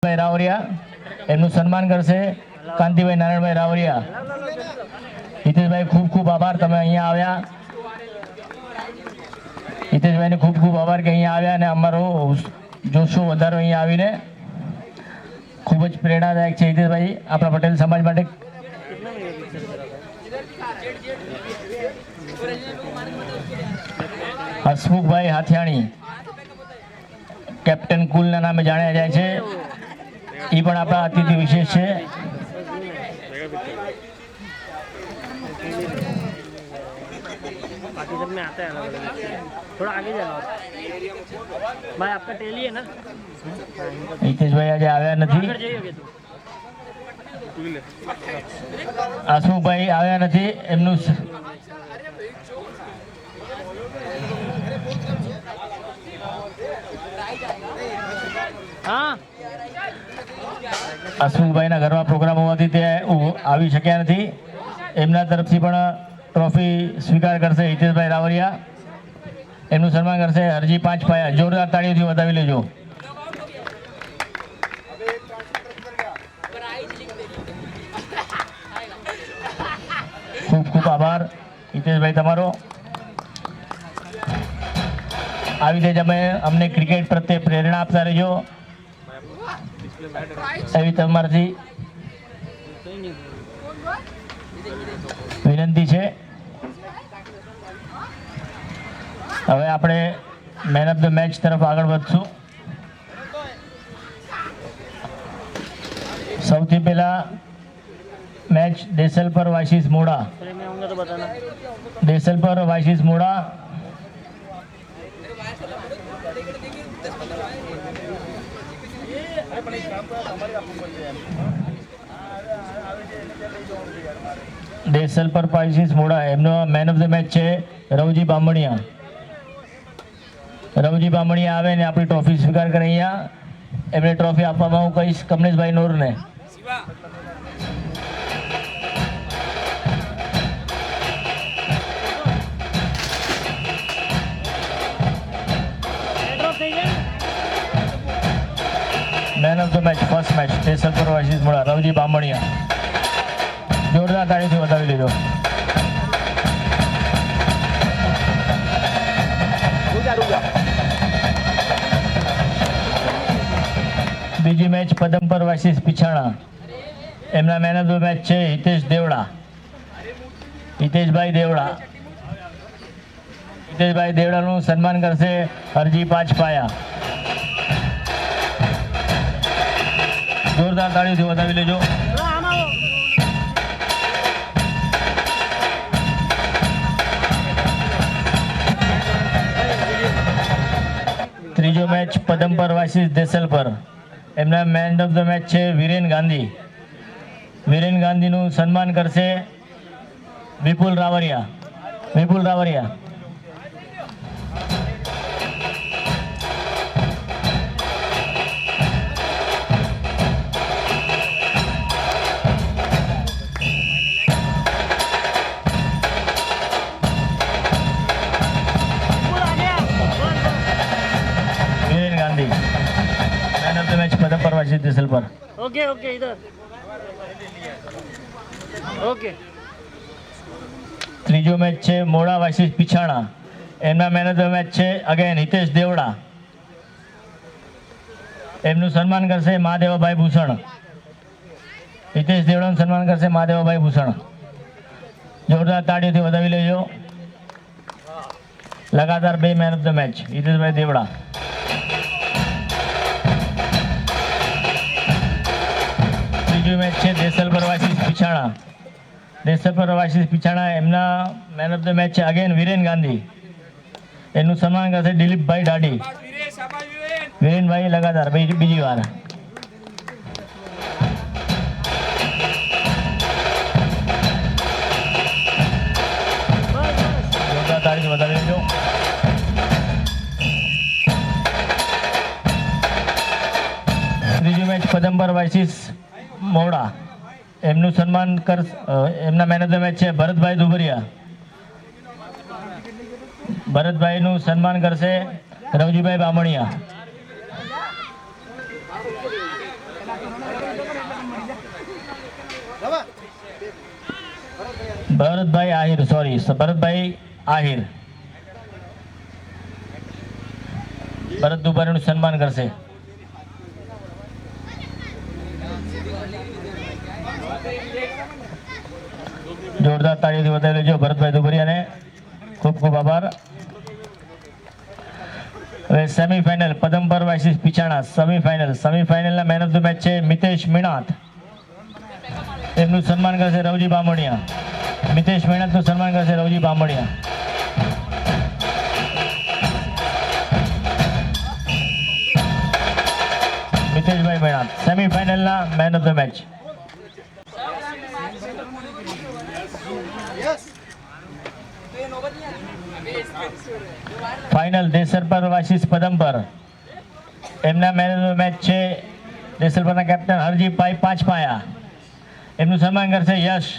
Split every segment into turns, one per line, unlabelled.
ભાઈ રાવરિયા એમનું સન્માન કરશે કાંતિભાઈ નારાયણભાઈ રાવરિયા। હિતેશભાઈ ખૂબ ખૂબ આભાર, તમે અહીંયા આવ્યા। હિતેશભાઈને ખૂબ ખૂબ આભાર કે અહીંયા આવ્યા અને અમારો જોશો વધારો અહીંયા આવીને ખૂબ જ પ્રેરણાદાયક છે હિતેશભાઈ આપણા પટેલ સમાજ માટે। હસમુખભાઈ હાથિયાણી કેપ્ટન કુલના નામે જાણ્યા જાય છે, એ પણ આપણા અતિથિ વિશેષ છે।
पार्टीशन में आता है अलग अलग, थोड़ा आगे जाओ भाई, आपका टेली है ना।
હિતેશભાઈ આજે આવ્યા નથી, હસમુખભાઈ આવ્યા નથી, એમનું
हाँ
હસમુખભાઈના ઘરમાં પ્રોગ્રામ હોવાથી તે આવી શક્યા નથી। એમના તરફથી પણ ટ્રોફી સ્વીકાર કરશે હિતેશભાઈ રાવરિયા, એમનું સન્માન કરશે હરજી 5 પાયા। જોરદાર તાળીઓથી વધાવી લેજો। ખૂબ ખૂબ આભાર હિતેશભાઈ તમારો। આવી રીતે તમે અમને ક્રિકેટ પ્રત્યે પ્રેરણા આપતા રહેજો, એવી તમારાથી વિનંતી છે। હવે આપણે મેન ઓફ ધ મેચ તરફ આગળ વધશું। સૌથી પહેલા मैच देसलपर वाइसिस मोड़ा,
मैं आऊँगा तो बताना।
देसलपर वाइसिस मोड़ा। देसलपर वाइसिस मोड़ा एमनो मैन ऑफ ધ મેચ છે રવજી બામણિયા। રવજી બામણિયા આવે ને આપણી ટ્રોફી સ્વીકાર કરે। અહીંયા એમને ટ્રોફી આપવામાં હું કહીશ કમલેશભાઈ નોરને। Man of the match first match Desalpar versus Moda Ravji Bamania. जोरदार ताळीથી વધાવી લેજો। બીજી મેચ પદમપર વાઇસિસ પિછાણા, એમના મેન ઓફ ધ મેચ છે હિતેશ દેવડા, હિતેશભાઈ દેવડા। હિતેશભાઈ દેવડાનું સન્માન કરશે હરજી 5 પાયા। જોરદાર તાળીઓથી વધાવી લેજો। ત્રીજો મેચ પદમપર વાઇસિસ દેસલપર, એમના મેન ઓફ ધ મેચ છે વિરેન ગાંધી। વિરેન ગાંધીનું સન્માન કરશે Vipul Ravariya. Vipul Ravariya. Man of the match Padampar versus Desalpar.
Okay okay इधर ओके।
ત્રીજો મેચ છે મોડા વાઇસિસ પિછાણા, એમના મેન ઓફ ધ મેચ છે અગેન હિતેશ દેવડા। એમનું સન્માન કરશે મહાદેવભાઈ ભૂષણ। હિતેશ દેવડાનું સન્માન કરશે મહાદેવભાઈ ભૂષણ। જોરદાર તાળીઓથી વધાવી લેજો। લગાતાર 2 મેન ઓફ ધ મેચ હિતેશભાઈ દેવડા। ત્રીજો મેચ છે દેસલપર વાઇસિસ પિછાણા। દેસલપર વાઇસિસ પિછાણા, એમના મેન ઓફ ધ મેચ છે અગેન વિરેન ગાંધી। એનું સન્માન કરશે દિલીપભાઈ ડાડી। વિરેનભાઈ લગાતાર બીજી વાર। જોરદાર તાળીથી વધાવી લેજો। ત્રીજી મેચ પદમપર વાઇસિસ મોડા, એમનું સન્માન કર એમના મેન ઓફ ધ મેચ છે ભરતભાઈ દુબરિયા। ભરતભાઈનું સન્માન કરશે રવજીભાઈ બામણિયા। ભરતભાઈ આહિર, સોરી ભરતભાઈ આહિર, ભરત દુબારીનું સન્માન કરશે. જોરદાર તાળીઓથી વધાવી લેજો ભરતભાઈ દુબરિયાને. ખૂબ ખૂબ આભાર. હવે સેમીફાઇનલ પદમપર વાઇસીસ પિછાણા સેમીફાઇનલના મેન ઓફ ધ મેચ છે મિતેશ મીણાત. એમનું સન્માન કરશે રવજી બામણિયા. મિતેશ મીણાતનું સન્માન કરશે રવજી બામણિયા. મિતેશભાઈ મીણાત સેમીફાઇનલના man of the match. Final Desarpar versus Padampar. એમના મેન ઓફ ધ મેચ છે દેસરપરના કેપ્ટન હરજીભાઈ પાંચપાયા. એમનું સન્માન કરશે યશ.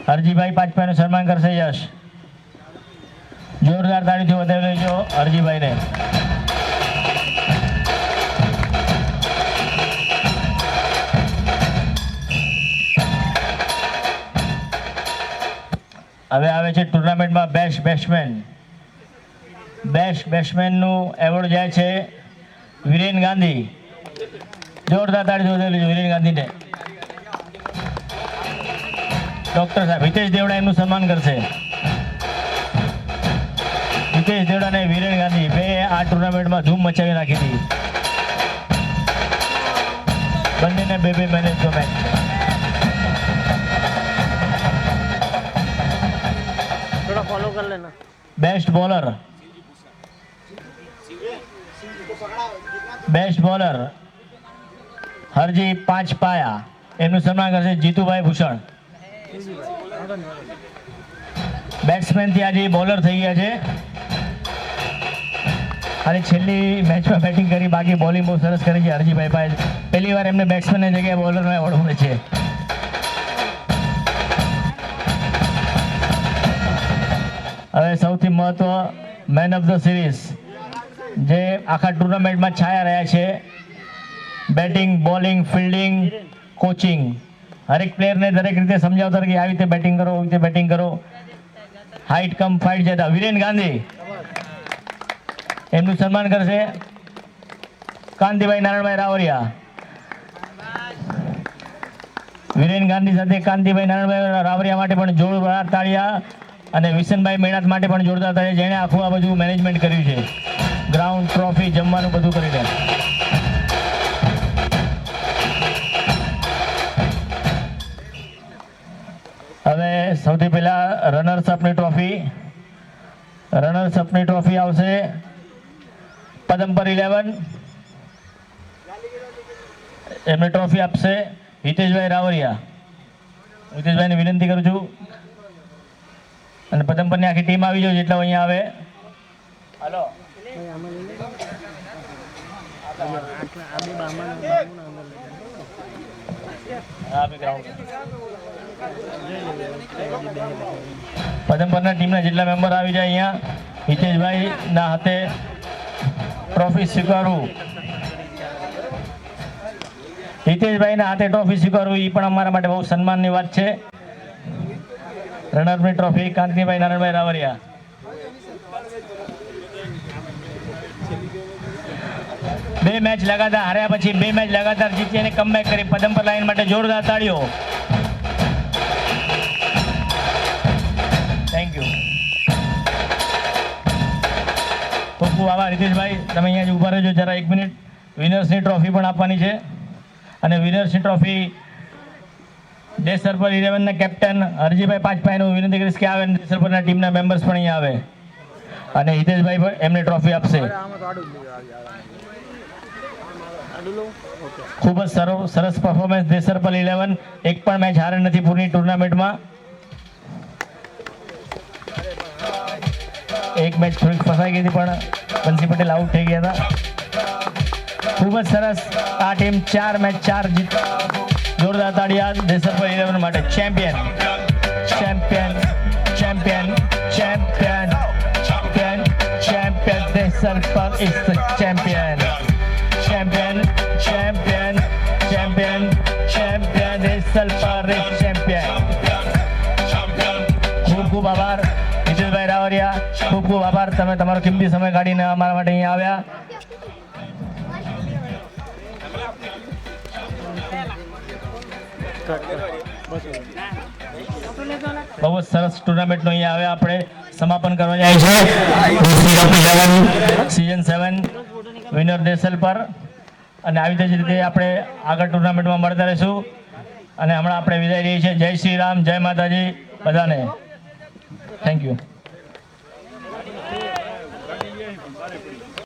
હરજીભાઈ પાંચપાયાનું સન્માન કરશે યશ. જોરદાર તાળીથી વધાવી લેજો હરજીભાઈને. હવે આવે છે ટુર્નામેન્ટમાં બેસ્ટ બેટ્સમેનનું એવોર્ડ જાય છે વિરેન ગાંધી. જોરદાર તાળી જોઈ લેજો વિરેન ગાંધીને. ડોક્ટર સાહેબ હિતેશ દેવડા એમનું સન્માન કરશે. હિતેશ દેવડા અને વિરેન ગાંધી બે આ ટુર્નામેન્ટમાં ધૂમ મચાવી નાખી હતી. બંનેને બે મેન ઓફ ધ મેચ.
थोड़ा फॉलो कर लेना.
Best bowler Harji Panchpaya. એમનું સન્માન કરશે જીતુભાઈ ભૂષણ. બેટ્સમેન થી આજે બોલર થઈ ગયા છે અને છેલ્લી મેચમાં બેટિંગ કરી, બાકી બોલિંગ બહુ સરસ કરી છે હરજીભાઈ પાસે. પહેલી વાર એમને બેટ્સમેનની જગ્યાએ બોલરનો એવોર્ડ મળે છે. હવે સૌથી મહત્વ મેન ઓફ ધ સિરીઝ જે આખા ટુર્નામેન્ટમાં છાયા રહ્યા છે. બેટિંગ, બોલિંગ, ફિલ્ડિંગ, કોચિંગ, હરેક પ્લેયરને દરેક રીતે સમજાવતા કે આવી રીતે બેટિંગ કરો, આવી રીતે બેટિંગ કરો. હાઇટ કમ ફાઇટ જતા વિરેન ગાંધી એમનું સન્માન કરશે કાંતિભાઈ નારાયણભાઈ રાવરિયા. વિરેન ગાંધી સાથે કાંતિભાઈ નારાયણભાઈ રાવરિયા માટે પણ જોરદાર તાળીયા અને વિશનભાઈ મેણાત માટે પણ જોરદાર થાય, જેણે આખું આ બધું મેનેજમેન્ટ કર્યું છે. ગ્રાઉન્ડ, ટ્રોફી, જમવાનું બધું કરીને. હવે સૌથી પહેલા રનર્સ અપની ટ્રોફી આવશે પદમપર 11. એમને ટ્રોફી આપશે હિતેશભાઈ રાવરિયા. હિતેશભાઈને વિનંતી કરું છું અને પદમપરની આખી ટીમ આવી જાય જેટલા અહીંયા આવે. હાલો પદમપરના ટીમના જેટલા મેમ્બર આવી જાય અહીંયા હિતેશભાઈ ના હાથે ટ્રોફી સ્વીકારવું. હિતેશભાઈના હાથે ટ્રોફી સ્વીકારવું એ પણ અમારા માટે બહુ સન્માનની વાત છે. રનરની ટ્રોફી કાંતિભાઈ નારાયણભાઈ રાવરિયા. બે મેચ લગાતાર હાર્યા પછી બે મેચ લગાતાર જીતી અને કમબેક કરી પદમપર લાઈન માટે જોરદાર તાળીઓ. Thank you. ખૂબ ખૂબ આભાર હિતેશભાઈ. તમે અહીંયા જ ઊભા રહેજો જરા 1 મિનિટ. વિનર્સની ટ્રોફી પણ આપવાની છે અને વિનર્સની ટ્રોફી દેસરપર 11ના કેપ્ટન હરજીભાઈ પાંચપાયાનું વિનંતી કરીશ કે આવે. દેસરપરના ટીમના મેમ્બર્સ પણ અહીંયા આવે અને હિતેશભાઈ પણ એમને ટ્રોફી આપશે. ખૂબ જ સરસ પરફોર્મન્સ દેસરપર 11. એક પણ મેચ હારે નથી પૂરી ટુર્નામેન્ટમાં. એક મેચ થોડીક ફસાઈ ગઈ હતી પણ બંસી પટેલ આઉટ થઈ ગયા હતા. ખૂબ જ સરસ. આ ટીમ 4 મેચ 4 જીત. જોરદાર તાળીયા દેસરપર 11 માટે. Champion Desarpar is the champion. તમે તમારો કિંમતી સમય કાઢીને અમારા માટે અહીંયા આવ્યા. બહુ જ સરસ ટુર્નામેન્ટનો અહીંયા આવ્યા. આપણે સમાપન કરવા જાય છે સીઝન 7 વિનર દેસલ પર. અને આવી જ રીતે આપણે આગળ ટુર્નામેન્ટમાં મળતા રહીશું. અને હમણાં આપણે વિદાય રહીએ છીએ. જય શ્રી રામ, જય માતાજી બધાને. Thank you.